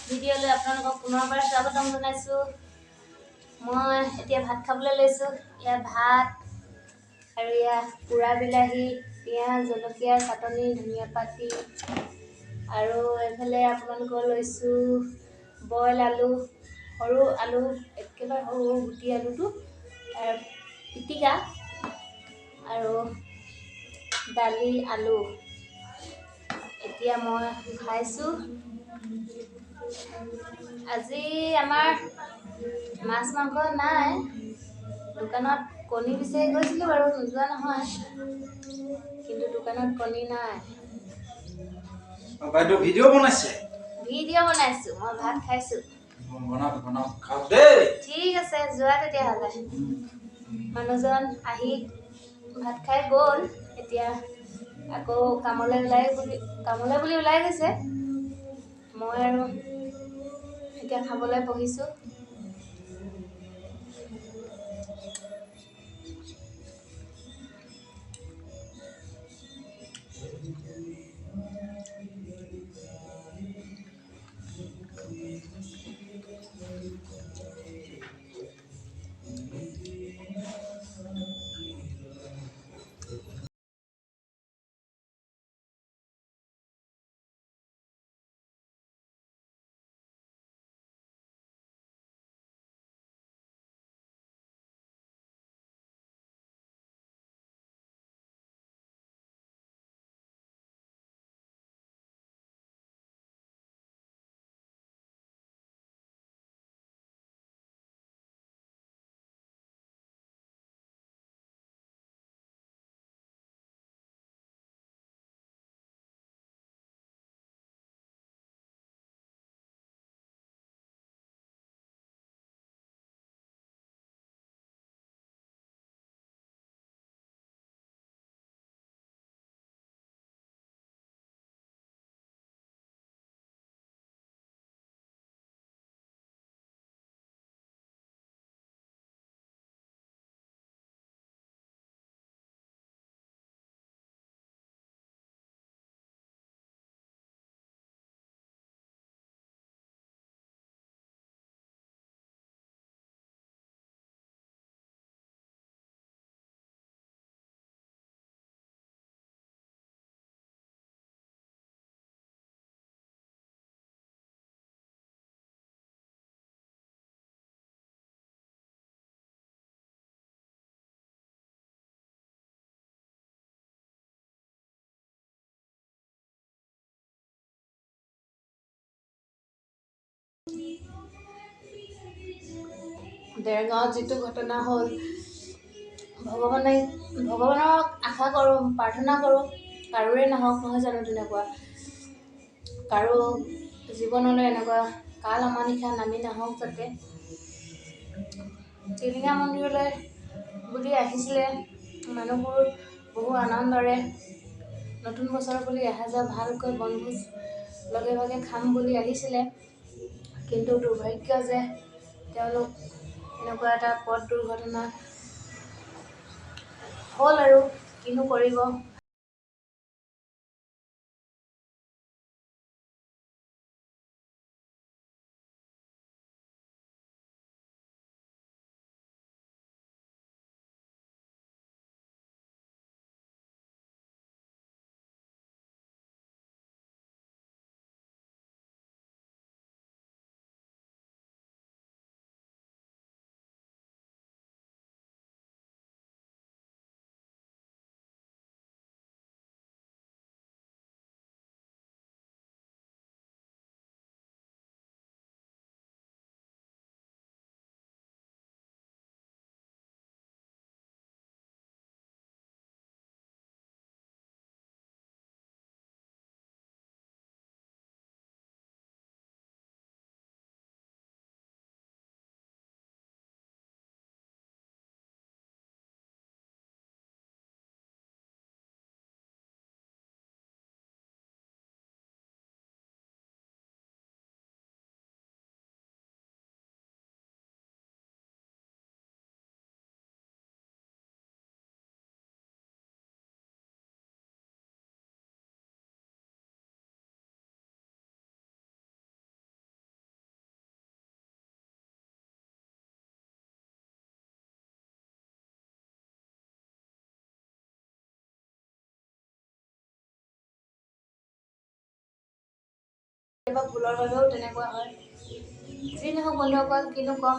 ভিডিঅ'লৈ আপোনালোকক পুনৰবাৰ স্বাগতম জনাইছোঁ। মই এতিয়া ভাত খাবলৈ লৈছোঁ। ইয়াত ভাত আৰু ইয়াত পোৰা বিলাহী, পিঁয়াজ, জলকীয়া, চাটনি, ধনিয়া পাত আৰু এইফালে আপোনালোকৰ লৈছোঁ বইল আলু, সৰু আলু, একেবাৰে সৰু সৰু গুটি আলুটো পিটিকা আৰু দালি আলু। এতিয়া মই খাইছোঁ। আজি আমাৰ মাছ মাংস নাই, দোকানত কণী বিচাৰি গৈছিলোঁ বাৰু, নোযোৱা নহয়, কিন্তু দোকানত কণী নাই। বাইদেউ ভিডিঅ' বনাইছে? ভিডিঅ' বনাইছোঁ, মই ভাত খাইছোঁ। বনাওক খাওক দেই। ঠিক আছে, যোৱা তেতিয়াহ'লে। মানুহজন আহি ভাত খাই গ'ল, এতিয়া আকৌ কামলৈ বুলি ওলাই গৈছে। মই আৰু এতিয়া খাবলৈ বহিছোঁ। দেৰগাঁৱত যিটো ঘটনা হ'ল, ভগৱানক আশা কৰোঁ, প্ৰাৰ্থনা কৰোঁ, কাৰোৰে নহওক, নহয় জানো তেনেকুৱা, কাৰো জীৱনলৈ এনেকুৱা কাল আমানিশা নামি নাহক যাতে। টিলিঙা মন্দিৰলৈ বুলি আহিছিলে মানুহবোৰ বহু আনন্দৰে, নতুন বছৰ বুলি অহা যোৱা ভালকৈ বনভোজ লগে ভাগে খাম বুলি আহিছিলে, কিন্তু দুৰ্ভাগ্য যে তেওঁলোক এনেকুৱা এটা পথ দুৰ্ঘটনা হ'ল আৰু কিনো কৰিব। কেতিয়াবা ভুলৰ বাবেও তেনেকুৱা হয়। যি নহওক বন্ধুসকল, কিনো ক'ম,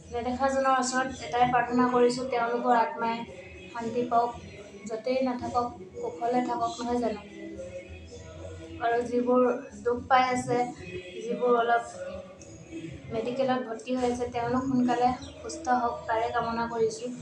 নেদেখাজনৰ ওচৰত এটাই প্ৰাৰ্থনা কৰিছোঁ, তেওঁলোকৰ আত্মাই শান্তি পাওক, য'তেই নাথাকক কুশলে থাকক, নহয় জানো? আৰু যিবোৰ দুখ পাই আছে, যিবোৰ অলপ মেডিকেলত ভৰ্তি হৈ আছে, তেওঁলোক সোনকালে সুস্থ হওক তাৰে কামনা কৰিছোঁ।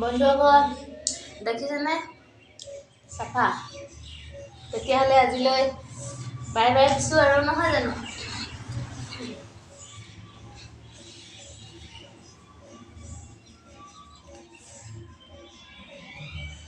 বন্ধুসকল, দেখিছেনে? চাফা। তেতিয়াহ'লে আজিলৈ বাই বাই দিছোঁ আৰু, নহয় জানো?